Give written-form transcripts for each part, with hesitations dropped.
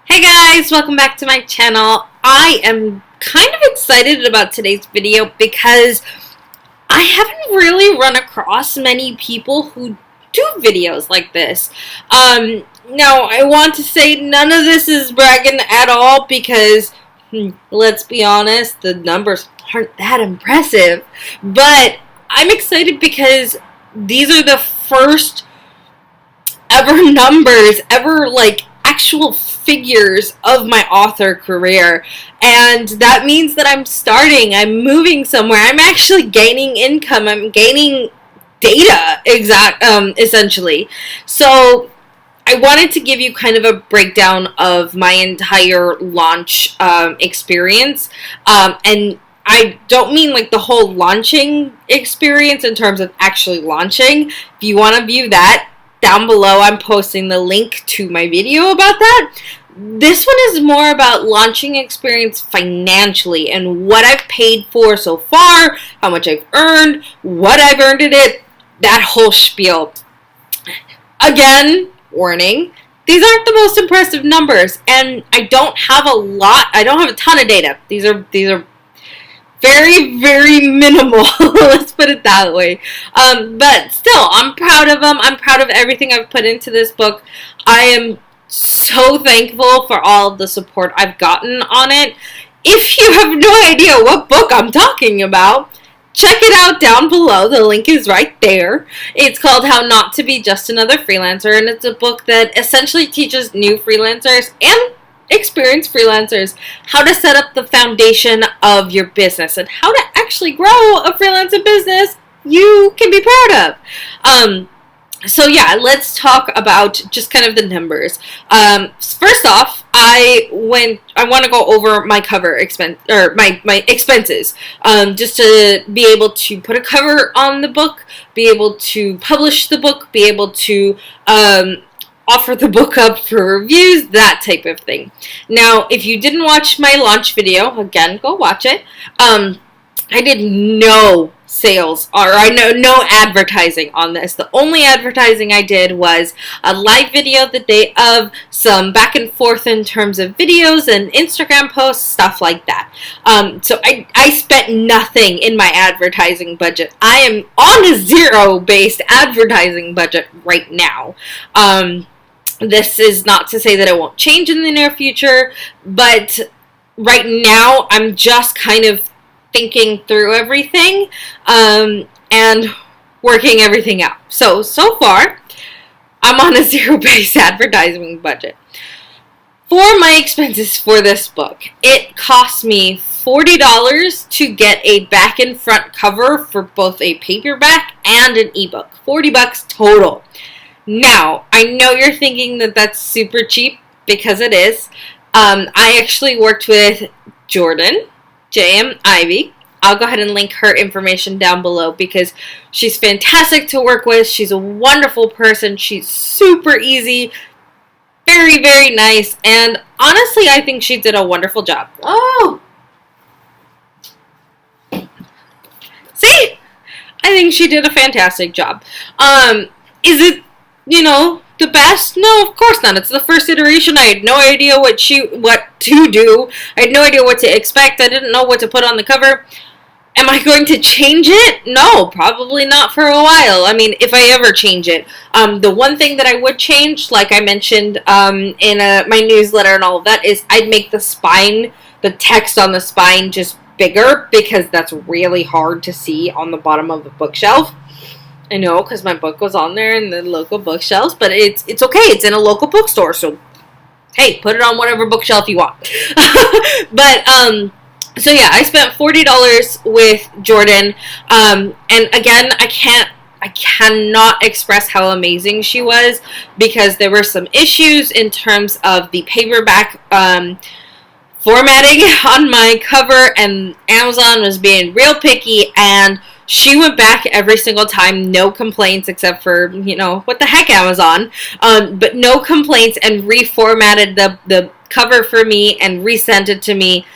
Hey guys, welcome back to my channel. I am kind of excited about today's video because I haven't really run across many people who do videos like this. Now, I want to say none of this is bragging at all because, let's be honest, the numbers aren't that impressive. But I'm excited because these are the first ever numbers, actual figures of my author career, and that means that I'm moving somewhere, I'm actually gaining income, I'm gaining data, essentially. So I wanted to give you kind of a breakdown of my entire launch experience, and I don't mean like the whole launching experience in terms of actually launching. If you want to view that, down below I'm posting the link to my video about that. This one is more about launching experience financially and what I've paid for so far, how much I've earned, what I've earned in it, that whole spiel. Again, warning, these aren't the most impressive numbers, and I don't have a ton of data. These are very, very minimal, let's put it that way. But still, I'm proud of them. I'm proud of everything I've put into this book. I am so thankful for all the support I've gotten on it. If you have no idea what book I'm talking about, check it out down below. The link is right there. It's called How Not to Be Just Another Freelancer, and it's a book that essentially teaches new freelancers and experienced freelancers how to set up the foundation of your business and how to actually grow a freelancer business you can be proud of. So yeah, let's talk about just kind of the numbers. First off, I want to go over my cover expense, or my expenses, just to be able to put a cover on the book, be able to publish the book, be able to offer the book up for reviews, that type of thing. Now, if you didn't watch my launch video, again, go watch it. I did no sales, or no advertising on this. The only advertising I did was a live video the day of, some back and forth in terms of videos and Instagram posts, stuff like that. So I spent nothing in my advertising budget. I am on a zero-based advertising budget right now. This is not to say that it won't change in the near future, but right now I'm just kind of thinking through everything and working everything out. So far, I'm on a zero-based advertising budget. For my expenses for this book, it cost me $40 to get a back and front cover for both a paperback and an ebook. $40 total. Now, I know you're thinking that that's super cheap, because it is. I actually worked with Jordan, J.M. Ivy. I'll go ahead and link her information down below because she's fantastic to work with. She's a wonderful person. She's super easy, very, very nice, and honestly, I think she did a wonderful job. Oh! See? I think she did a fantastic job. Is it the best? No, of course not. It's the first iteration. I had no idea what to do. I had no idea what to expect. I didn't know what to put on the cover. Am I going to change it? No, probably not for a while. I mean, if I ever change it. The one thing that I would change, like I mentioned in my newsletter and all of that, is I'd make the text on the spine just bigger, because that's really hard to see on the bottom of the bookshelf. I know, because my book was on there in the local bookshelves, but it's okay. It's in a local bookstore, so hey, put it on whatever bookshelf you want. But so yeah, I spent $40 with Jordan, and again, I cannot express how amazing she was, because there were some issues in terms of the paperback formatting on my cover, and Amazon was being real picky, and she went back every single time, no complaints, except for, what the heck, Amazon, but no complaints, and reformatted the cover for me and resent it to me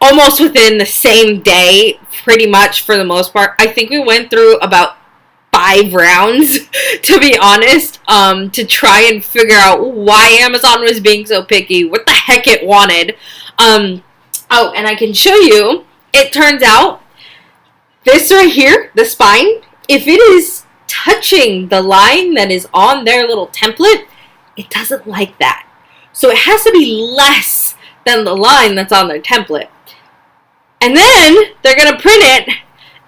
almost within the same day, pretty much, for the most part. I think we went through about 5 rounds, to be honest, to try and figure out why Amazon was being so picky, what the heck it wanted. Oh, and I can show you, it turns out, this right here, the spine, if it is touching the line that is on their little template, it doesn't like that. So it has to be less than the line that's on their template. And then they're going to print it,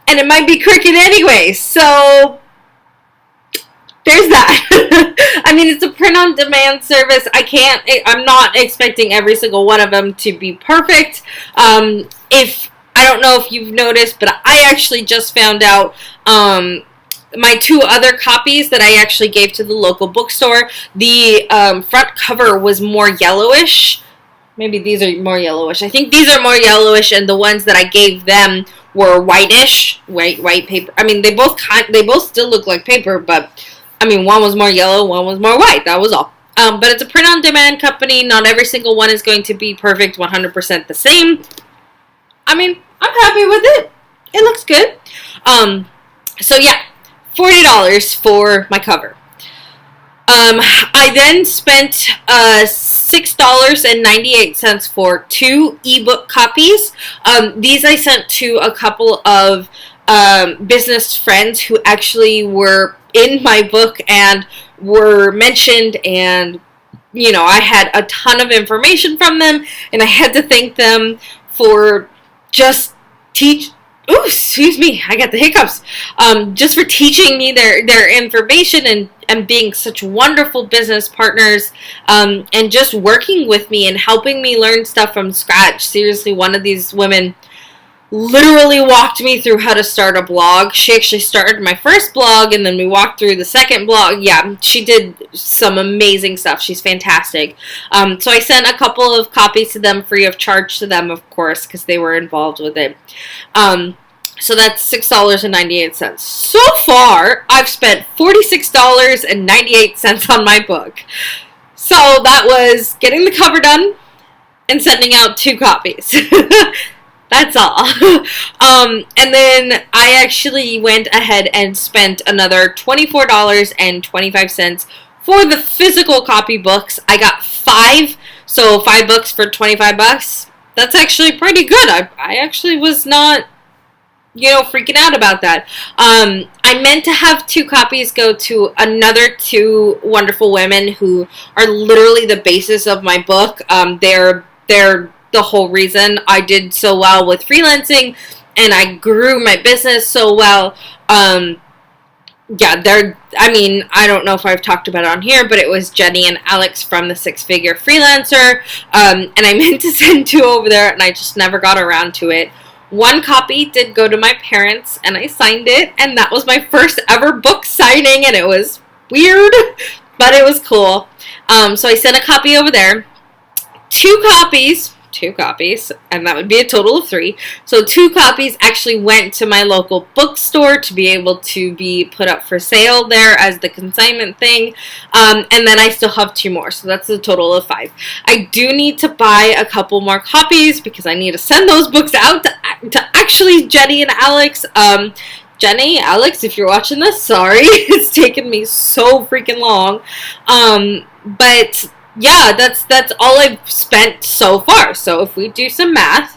and it might be crooked anyway. So there's that. I mean, it's a print-on-demand service. I'm not expecting every single one of them to be perfect. I don't know if you've noticed, but I actually just found out my 2 other copies that I actually gave to the local bookstore, the front cover was more yellowish. Maybe these are more yellowish. I think these are more yellowish, and the ones that I gave them were whitish, white paper. I mean, they both still look like paper, but I mean, one was more yellow, one was more white. That was all. But it's a print-on-demand company. Not every single one is going to be perfect, 100% the same. I mean, I'm happy with it. It looks good. So yeah, $40 for my cover. I then spent $6.98 for 2 ebook copies. These I sent to a couple of business friends who actually were in my book and were mentioned, and you know, I had a ton of information from them, and I had to thank them for just excuse me, I got the hiccups. Just for teaching me their information and being such wonderful business partners, and just working with me and helping me learn stuff from scratch. Seriously, one of these women literally walked me through how to start a blog. She actually started my first blog, and then we walked through the second blog. Yeah, she did some amazing stuff. She's fantastic. So I sent a couple of copies to them free of charge to them, of course, because they were involved with it. So that's $6.98. So far, I've spent $46.98 on my book. So that was getting the cover done and sending out 2 copies. That's all. And then I actually went ahead and spent another $24.25 for the physical copy books. I got 5, so 5 books for $25. That's actually pretty good. I actually was not, freaking out about that. I meant to have 2 copies go to another 2 wonderful women who are literally the basis of my book. They're the whole reason I did so well with freelancing, and I grew my business so well. I don't know if I've talked about it on here, but it was Jenny and Alex from the 6-Figure Freelancer, and I meant to send 2 over there, and I just never got around to it. 1 copy did go to my parents, and I signed it, and that was my first ever book signing, and it was weird, but it was cool. So I sent a copy over there. 2 copies, and that would be a total of 3. So 2 copies actually went to my local bookstore to be able to be put up for sale there as the consignment thing. And then I still have 2 more, so that's a total of 5. I do need to buy a couple more copies because I need to send those books out to actually Jenny and Alex. Jenny, Alex, if you're watching this, sorry. It's taken me so freaking long. But yeah, that's all I've spent so far. So if we do some math,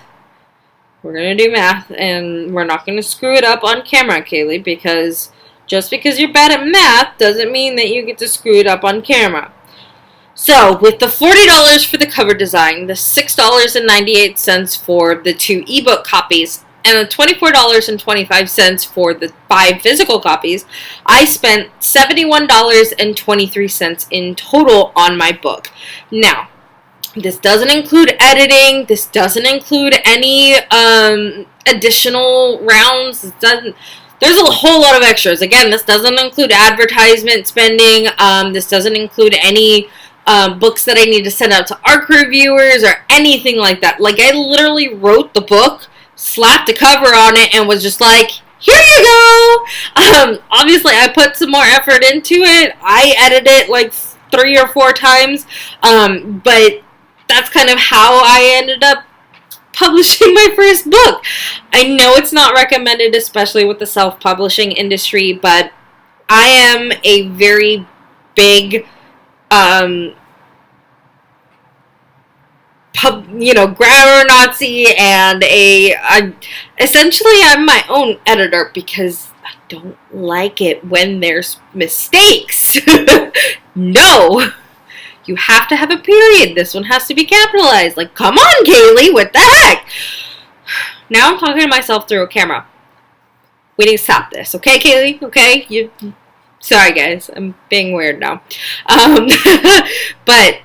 we're going to do math, and we're not going to screw it up on camera, Kaylee, because just because you're bad at math doesn't mean that you get to screw it up on camera. So with the $40 for the cover design, the $6.98 for the 2 ebook copies, and the $24.25 for the 5 physical copies, I spent $71.23 in total on my book. Now, this doesn't include editing. This doesn't include any additional rounds. There's a whole lot of extras. Again, this doesn't include advertisement spending. This doesn't include any books that I need to send out to ARC reviewers or anything like that. Like, I literally wrote the book, slapped a cover on it, and was just like, here you go. Obviously, I put some more effort into it. I edited it like 3 or 4 times, but that's kind of how I ended up publishing my first book. I know it's not recommended, especially with the self-publishing industry, but I am a very big grammar Nazi, and essentially I'm my own editor because I don't like it when there's mistakes. No, you have to have a period. This one has to be capitalized. Like, come on, Kaylee, what the heck? Now I'm talking to myself through a camera. We need to stop this, okay, Kaylee? Okay, sorry, guys, I'm being weird now. But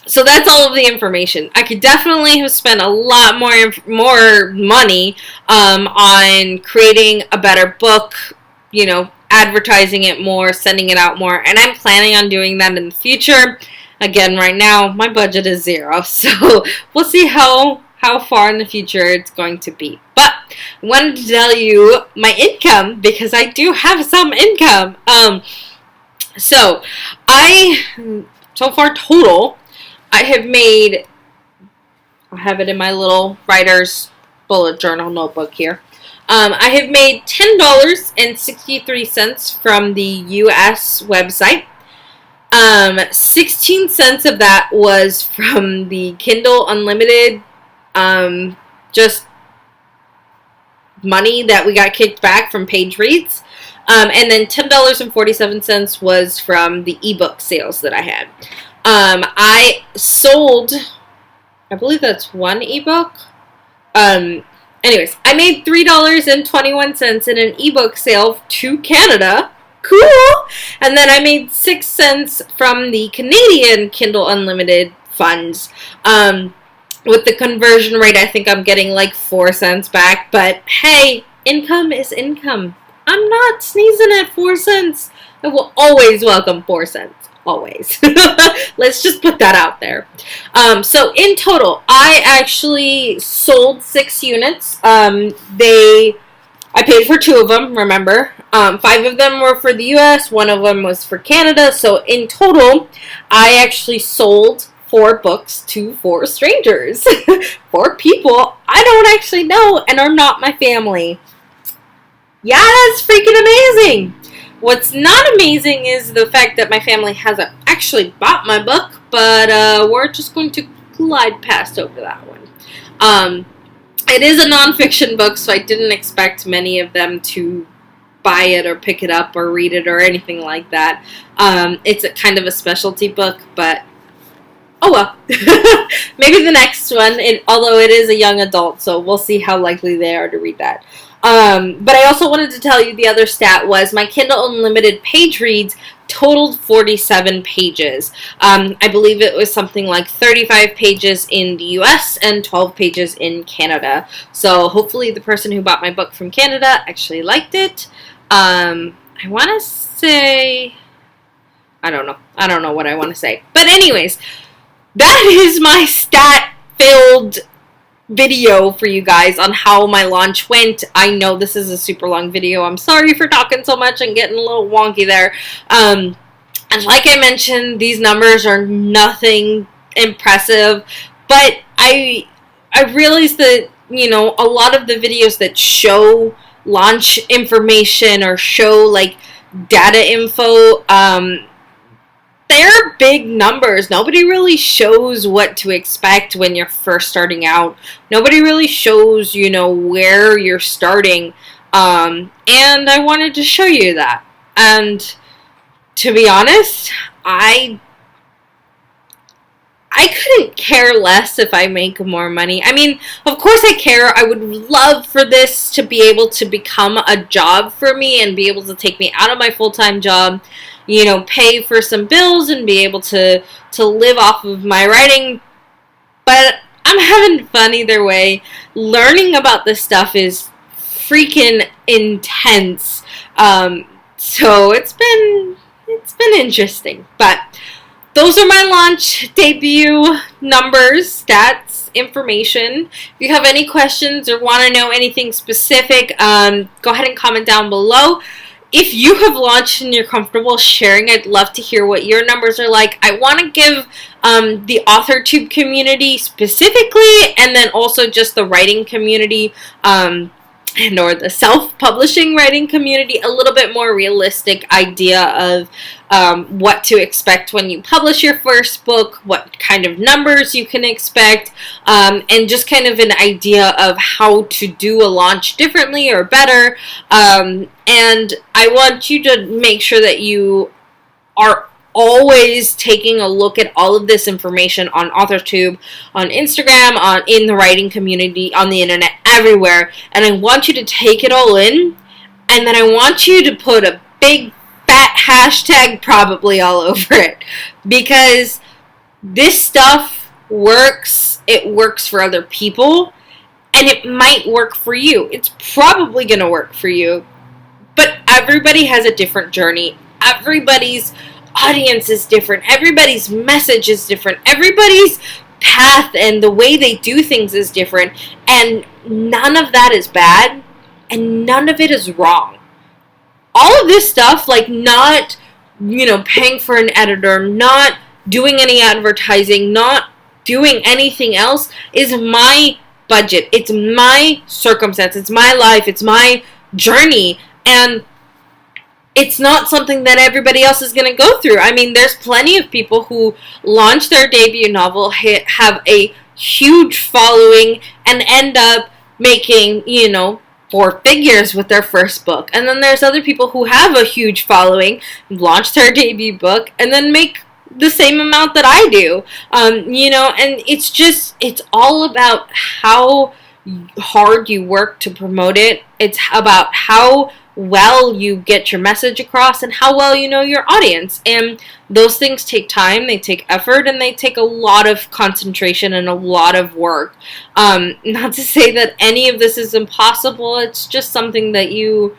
so that's all of the information. I could definitely have spent a lot more money on creating a better book, advertising it more, sending it out more, and I'm planning on doing that in the future. Again, right now, my budget is 0, so we'll see how far in the future it's going to be. But I wanted to tell you my income, because I do have some income. So far total, I have it in my little writer's bullet journal notebook here. I have made $10.63 from the US website. 16 cents of that was from the Kindle Unlimited, just money that we got kicked back from page reads. And then $10.47 was from the ebook sales that I had. I sold, I believe that's one ebook. Anyways, I made $3.21 in an ebook sale to Canada. Cool! And then I made 6 cents from the Canadian Kindle Unlimited funds. With the conversion rate, I think I'm getting like 4 cents back. But hey, income is income. I'm not sneezing at 4 cents. I will always welcome 4 cents. Always. Let's just put that out there. So in total, I actually sold 6 units. I paid for 2 of them, remember. 5 of them were for the US, 1 of them was for Canada. So in total, I actually sold 4 books to 4 strangers. 4 people I don't actually know and are not my family. Yeah, that's freaking amazing. What's not amazing is the fact that my family hasn't actually bought my book, but we're just going to glide past over that one. It is a nonfiction book, so I didn't expect many of them to buy it or pick it up or read it or anything like that. It's a kind of a specialty book, but oh well. Maybe the next one, although it is a young adult, so we'll see how likely they are to read that. But I also wanted to tell you the other stat was my Kindle Unlimited page reads totaled 47 pages. I believe it was something like 35 pages in the US and 12 pages in Canada. So hopefully the person who bought my book from Canada actually liked it. I want to say, I don't know what I want to say. But anyways, that is my stat-filled video for you guys on how my launch went. I know this is a super long video. I'm sorry for talking so much and getting a little wonky there. And like I mentioned, these numbers are nothing impressive, but I realized that, a lot of the videos that show launch information or show like data info, they're big numbers. Nobody really shows what to expect when you're first starting out. Nobody really shows, where you're starting. And I wanted to show you that. And to be honest, I couldn't care less if I make more money. I mean, of course I care. I would love for this to be able to become a job for me and be able to take me out of my full-time job, pay for some bills and be able to live off of my writing. But I'm having fun either way. Learning about this stuff is freaking intense. So it's been interesting. But those are my launch debut numbers, stats, information. If you have any questions or want to know anything specific, go ahead and comment down below. If you have launched and you're comfortable sharing, I'd love to hear what your numbers are like. I want to give the AuthorTube community specifically, and then also just the writing community, and or the self-publishing writing community a little bit more realistic idea of what to expect when you publish your first book, what kind of numbers you can expect, and just kind of an idea of how to do a launch differently or better. And I want you to make sure that you are always taking a look at all of this information on AuthorTube, on Instagram, in the writing community, on the internet, everywhere. And I want you to take it all in, and then I want you to put a big fat hashtag probably all over it, because this stuff works. It works for other people, and it might work for you. It's probably going to work for you, but everybody has a different journey. Everybody's audience is different. Everybody's message is different. Everybody's path and the way they do things is different. And none of that is bad, and none of it is wrong. All of this stuff, like not, paying for an editor, not doing any advertising, not doing anything else, is my budget. It's my circumstance. It's my life. It's my journey. And it's not something that everybody else is going to go through. I mean, there's plenty of people who launch their debut novel, have a huge following, and end up making, 4 figures with their first book. And then there's other people who have a huge following, launch their debut book, and then make the same amount that I do. And it's all about how hard you work to promote it. It's about how well you get your message across and how well you know your audience. And those things take time, they take effort, and they take a lot of concentration and a lot of work. Not to say that any of this is impossible. It's just something that you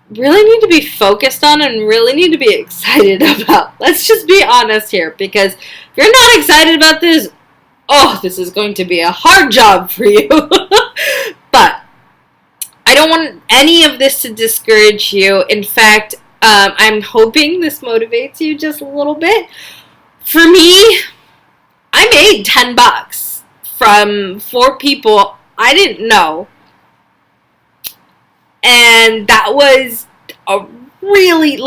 really need to be focused on and really need to be excited about. Let's just be honest here, because if you're not excited about this, this is going to be a hard job for you. But I don't want any of this to discourage you. In fact, I'm hoping this motivates you just a little bit. For me, I made $10 from 4 people I didn't know. And that was a really,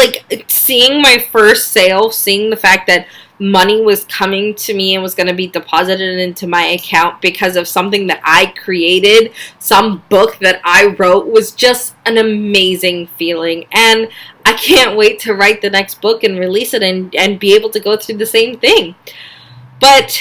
seeing my first sale, seeing the fact that money was coming to me and was going to be deposited into my account because of something that I created, some book that I wrote, was just an amazing feeling. And I can't wait to write the next book and release it and be able to go through the same thing. But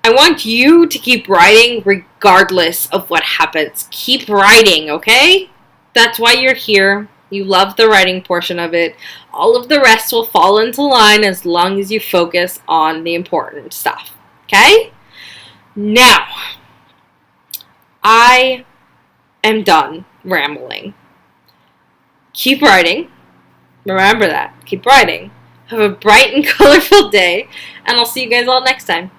I want you to keep writing regardless of what happens. Keep writing, okay? That's why you're here. You love the writing portion of it. All of the rest will fall into line as long as you focus on the important stuff. Okay? Now, I am done rambling. Keep writing. Remember that. Keep writing. Have a bright and colorful day, and I'll see you guys all next time.